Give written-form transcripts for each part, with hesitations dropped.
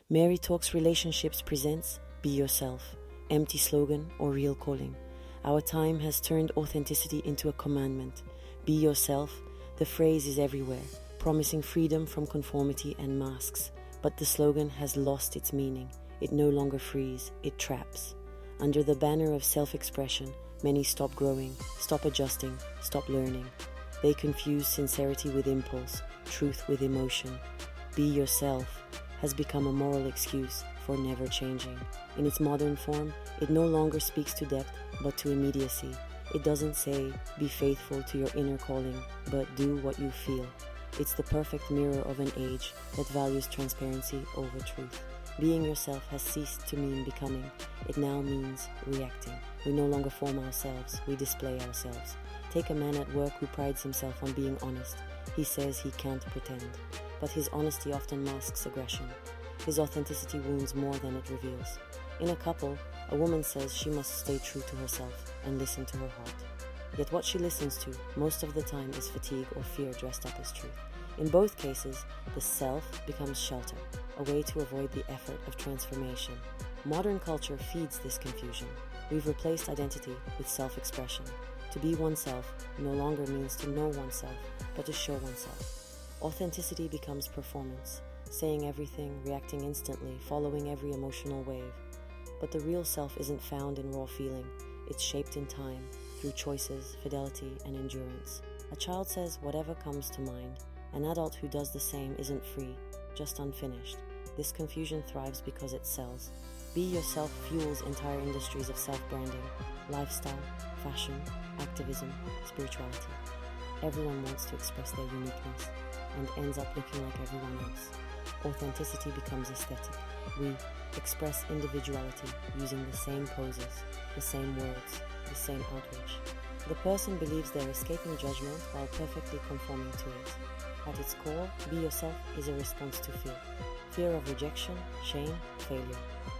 Mary Talks Relationships presents Be Yourself, Empty Slogan or Real Calling. Our time has turned authenticity into a commandment. Be yourself. The phrase is everywhere, promising freedom from conformity and masks. But the slogan has lost its meaning. It no longer frees, it traps. Under the banner of self-expression, many stop growing, stop adjusting, stop learning. They confuse sincerity with impulse, truth with emotion. Be yourself has become a moral excuse for never changing. In its modern form, it no longer speaks to depth, but to immediacy. It doesn't say, be faithful to your inner calling, but do what you feel. It's the perfect mirror of an age that values transparency over truth. Being yourself has ceased to mean becoming. It now means reacting. We no longer form ourselves, we display ourselves. Take a man at work who prides himself on being honest. He says he can't pretend, but his honesty often masks aggression. His authenticity wounds more than it reveals. In a couple, a woman says she must stay true to herself and listen to her heart. Yet what she listens to most of the time is fatigue or fear dressed up as truth. In both cases, the self becomes shelter, a way to avoid the effort of transformation. Modern culture feeds this confusion. We've replaced identity with self-expression. To be oneself no longer means to know oneself, but to show oneself. Authenticity becomes performance, saying everything, reacting instantly, following every emotional wave. But the real self isn't found in raw feeling. It's shaped in time, through choices, fidelity, and endurance. A child says whatever comes to mind. An adult who does the same isn't free, just unfinished. This confusion thrives because it sells. Be yourself fuels entire industries of self-branding, lifestyle, fashion, activism, spirituality. Everyone wants to express their uniqueness and ends up looking like everyone else. Authenticity becomes aesthetic. We express individuality using the same poses, the same words, the same outreach. The person believes they're escaping judgment while perfectly conforming to it. At its core, be yourself is a response to fear. Fear of rejection, shame, failure.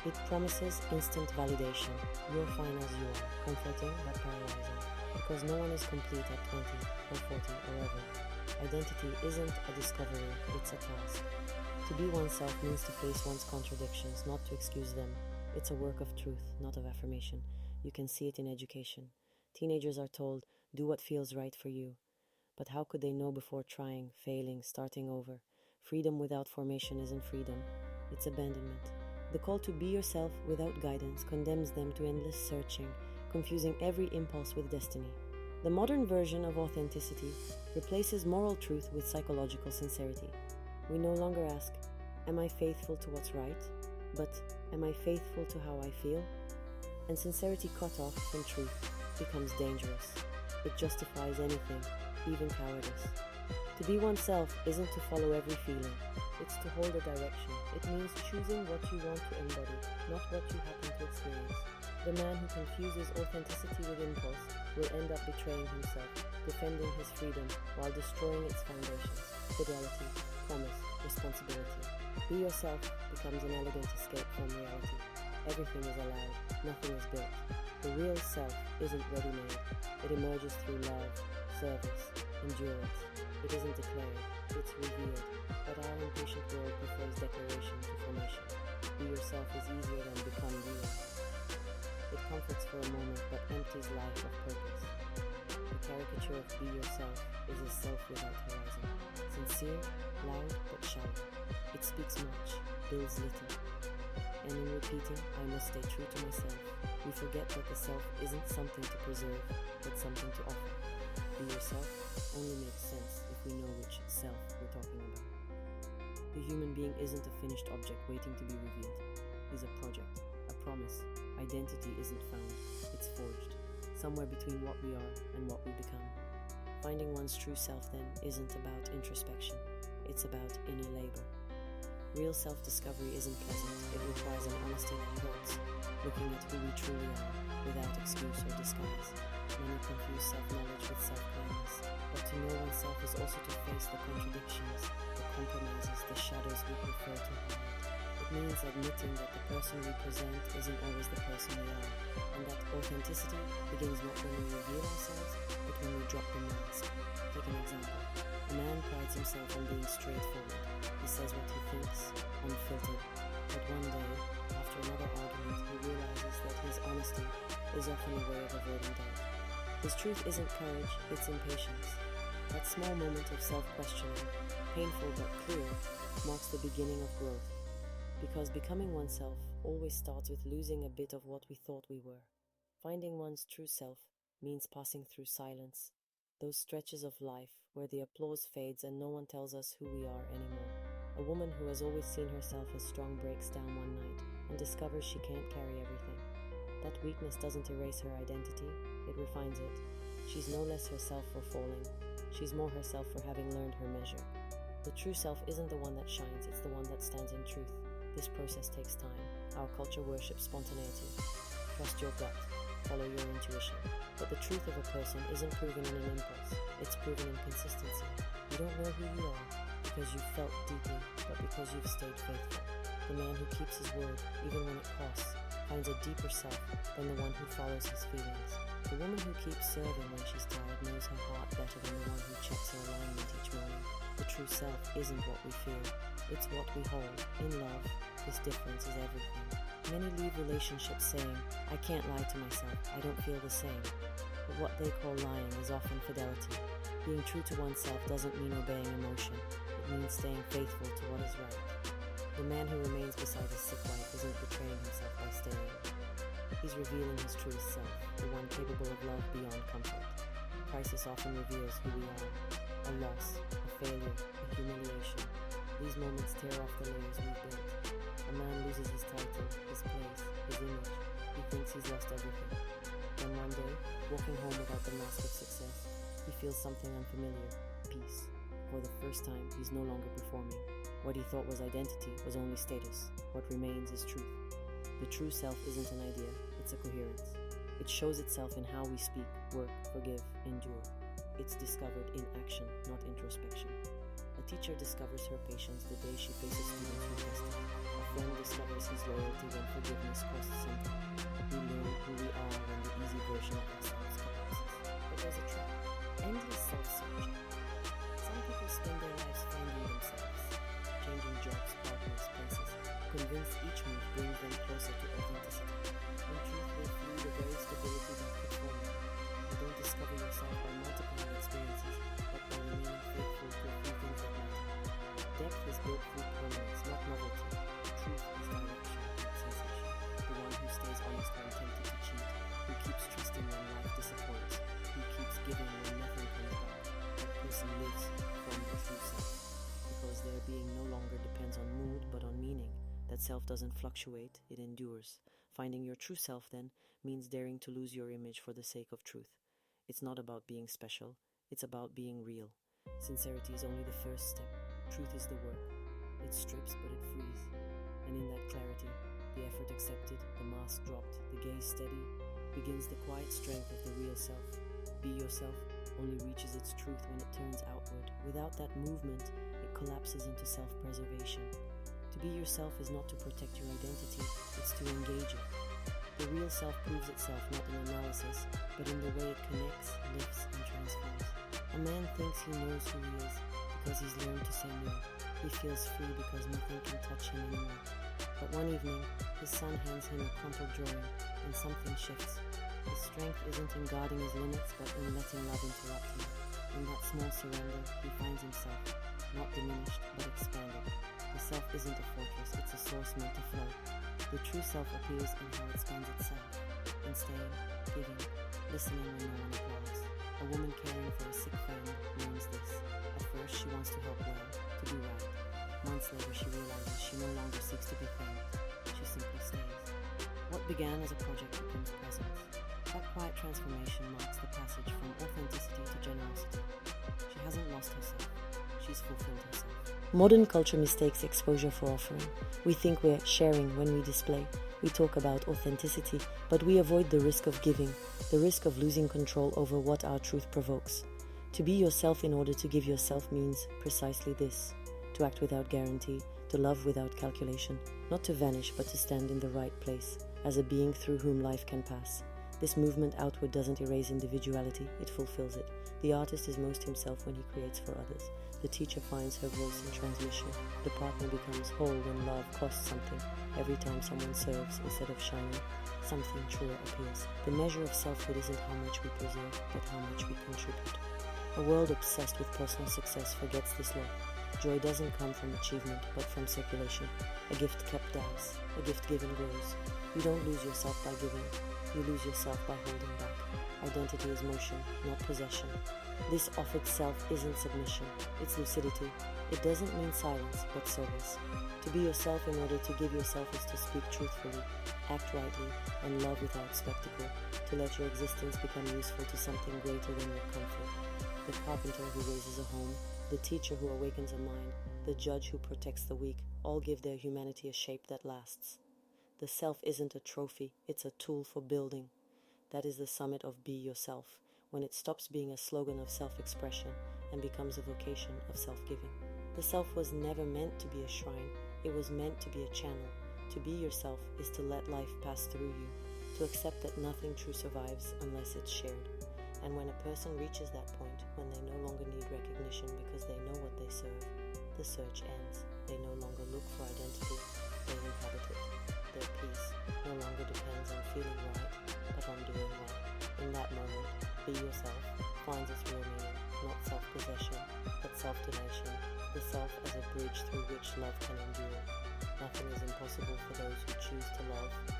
It promises instant validation. You're fine as you are, comforting but paralyzing. Because no one is complete at 20 or 40 or ever. Identity isn't a discovery, it's a task. To be oneself means to face one's contradictions, not to excuse them. It's a work of truth, not of affirmation. You can see it in education. Teenagers are told, do what feels right for you. But how could they know before trying, failing, starting over? Freedom without formation isn't freedom, it's abandonment. The call to be yourself without guidance condemns them to endless searching, confusing every impulse with destiny. The modern version of authenticity replaces moral truth with psychological sincerity. We no longer ask, am I faithful to what's right? But, am I faithful to how I feel? And sincerity cut off from truth becomes dangerous. It justifies anything, even cowardice. To be oneself isn't to follow every feeling, it's to hold a direction. It means choosing what you want to embody, not what you happen to experience. The man who confuses authenticity with impulse will end up betraying himself, defending his freedom while destroying its foundations: fidelity, promise, responsibility. Be yourself becomes an elegant escape from reality. Everything is allowed, nothing is built. The real self isn't ready-made. It emerges through love, service, endurance. It isn't declared, it's revealed. But our impatient world prefers declaration to formation. Be yourself is easier than become real. It comforts for a moment but empties life of purpose. The caricature of be yourself is a self without horizon. Sincere, loud but shallow. It speaks much, builds little. And in repeating, I must stay true to myself, we forget that the self isn't something to preserve, but something to offer. Be yourself only makes sense if we know which self we're talking about. The human being isn't a finished object waiting to be revealed. He's a project, a promise. Identity isn't found, it's forged, somewhere between what we are and what we become. Finding one's true self then isn't about introspection, it's about inner labor. Real self-discovery isn't pleasant, it requires an honesty that hurts, looking at who we truly are, without excuse or disguise. Many confuse self-knowledge with self-kindness, but to know oneself is also to face the contradictions, the compromises, the shadows we prefer to hide. It means admitting that the person we present isn't always the person we are, and that authenticity begins not when we reveal ourselves, but when we drop the mask. Take an example. A man prides himself on being straightforward. He says what he thinks, unfiltered. But is often a way of avoiding doubt. His truth isn't courage, it's impatience. That small moment of self-questioning, painful but clear, marks the beginning of growth. Because becoming oneself always starts with losing a bit of what we thought we were. Finding one's true self means passing through silence, those stretches of life where the applause fades and no one tells us who we are anymore. A woman who has always seen herself as strong breaks down one night and discovers she can't carry everything. That weakness doesn't erase her identity, it refines it. She's no less herself for falling, she's more herself for having learned her measure. The true self isn't the one that shines, it's the one that stands in truth. This process takes time. Our culture worships spontaneity. Trust your gut, follow your intuition. But the truth of a person isn't proven in an impulse, it's proven in consistency. You don't know who you are because you've felt deeply, but because you've stayed faithful. The man who keeps his word, even when it costs, finds a deeper self than the one who follows his feelings. The woman who keeps serving when she's tired knows her heart better than the one who checks her alignment each morning. The true self isn't what we fear, it's what we hold. In love, this difference is everything. Many leave relationships saying, I can't lie to myself, I don't feel the same. But what they call lying is often fidelity. Being true to oneself doesn't mean obeying emotion, it means staying faithful to what is right. The man who remains beside his sick wife isn't betraying himself by staying. He's revealing his truest self, the one capable of love beyond comfort. Crisis often reveals who we are. A loss, a failure, a humiliation. These moments tear off the layers we've built. A man loses his title, his place, his image. He thinks he's lost everything. Then one day, walking home without the mask of success, he feels something unfamiliar, peace. For the first time, he's no longer performing. What he thought was identity was only status. What remains is truth. The true self isn't an idea, it's a coherence. It shows itself in how we speak, work, forgive, endure. It's discovered in action, not introspection. A teacher discovers her patience the day she faces students who test her. A friend discovers his loyalty when forgiveness costs something. We learn who we are when the easy version of ourselves collapses. But there's a trap. Endless self-searching. Some people spend their lives finding themselves, changing jobs, partners, places, convinced each move brings them closer to authenticity. In truth, they flee the very stability that could form them. You don't discover yourself by multiplying experiences, but by remaining faithful to a few things that matter. Depth is built through permanence, not novelty. Truth is direction, not sensation. The one who stays honest when tempted to cheat, who keeps trusting when life disappoints, who keeps giving when nothing comes back. That person lives from the true self, because their being no longer depends on mood but on meaning. That self doesn't fluctuate, it endures. Finding your true self, then, means daring to lose your image for the sake of truth. It's not about being special, it's about being real. Sincerity is only the first step. Truth is the work. It strips, but it frees. And in that clarity, the effort accepted, the mask dropped, the gaze steady, begins the quiet strength of the real self. Be yourself only reaches its truth when it turns outward. Without that movement, it collapses into self-preservation. To be yourself is not to protect your identity, it's to engage it. The real self proves itself not in analysis, but in the way it connects, lifts, and transforms. A man thinks he knows who he is because he's learned to say no. He feels free because nothing can touch him anymore. But one evening, his son hands him a crumpled drawing, and something shifts. His strength isn't in guarding his limits, but in letting love interrupt him. In that small surrender, he finds himself, not diminished, but expanded. The self isn't a fortress, it's a source meant to flow. The true self appears in how it spends itself, in staying, giving, listening when no one applauds. A woman caring for a sick friend learns this. At first, she wants to help well, to do right. Months later, she realizes she no longer seeks to be thanked. She simply stays. What began as a project becomes presence. That quiet transformation marks the passage from authenticity to generosity. She hasn't lost herself. She's fulfilled herself. Modern culture mistakes exposure for offering. We think we're sharing when we display. We talk about authenticity, but we avoid the risk of giving, the risk of losing control over what our truth provokes. To be yourself in order to give yourself means precisely this: to act without guarantee, to love without calculation, not to vanish but to stand in the right place, as a being through whom life can pass. This movement outward doesn't erase individuality, it fulfills it. The artist is most himself when he creates for others. The teacher finds her voice in transmission. The partner becomes whole when love costs something. Every time someone serves instead of shining, something truer appears. The measure of selfhood isn't how much we preserve, but how much we contribute. A world obsessed with personal success forgets this law. Joy doesn't come from achievement, but from circulation. A gift kept dies. A gift given grows. You don't lose yourself by giving. You lose yourself by holding back. Identity is motion, not possession. This offered self isn't submission, it's lucidity. It doesn't mean silence, but service. To be yourself in order to give yourself is to speak truthfully, act rightly, and love without spectacle, to let your existence become useful to something greater than your comfort. The carpenter who raises a home, the teacher who awakens a mind, the judge who protects the weak, all give their humanity a shape that lasts. The self isn't a trophy, it's a tool for building. That is the summit of Be Yourself, when it stops being a slogan of self-expression and becomes a vocation of self-giving. The self was never meant to be a shrine, it was meant to be a channel. To be yourself is to let life pass through you, to accept that nothing true survives unless it's shared. And when a person reaches that point, when they no longer need recognition because they know what they serve, the search ends. They no longer look for identity, they inhabit it. Their peace no longer depends on feeling right, but on doing right. In that moment, Be Yourself finds its real meaning, not self-possession, but self-donation, the self as a bridge through which love can endure. Nothing is impossible for those who choose to love.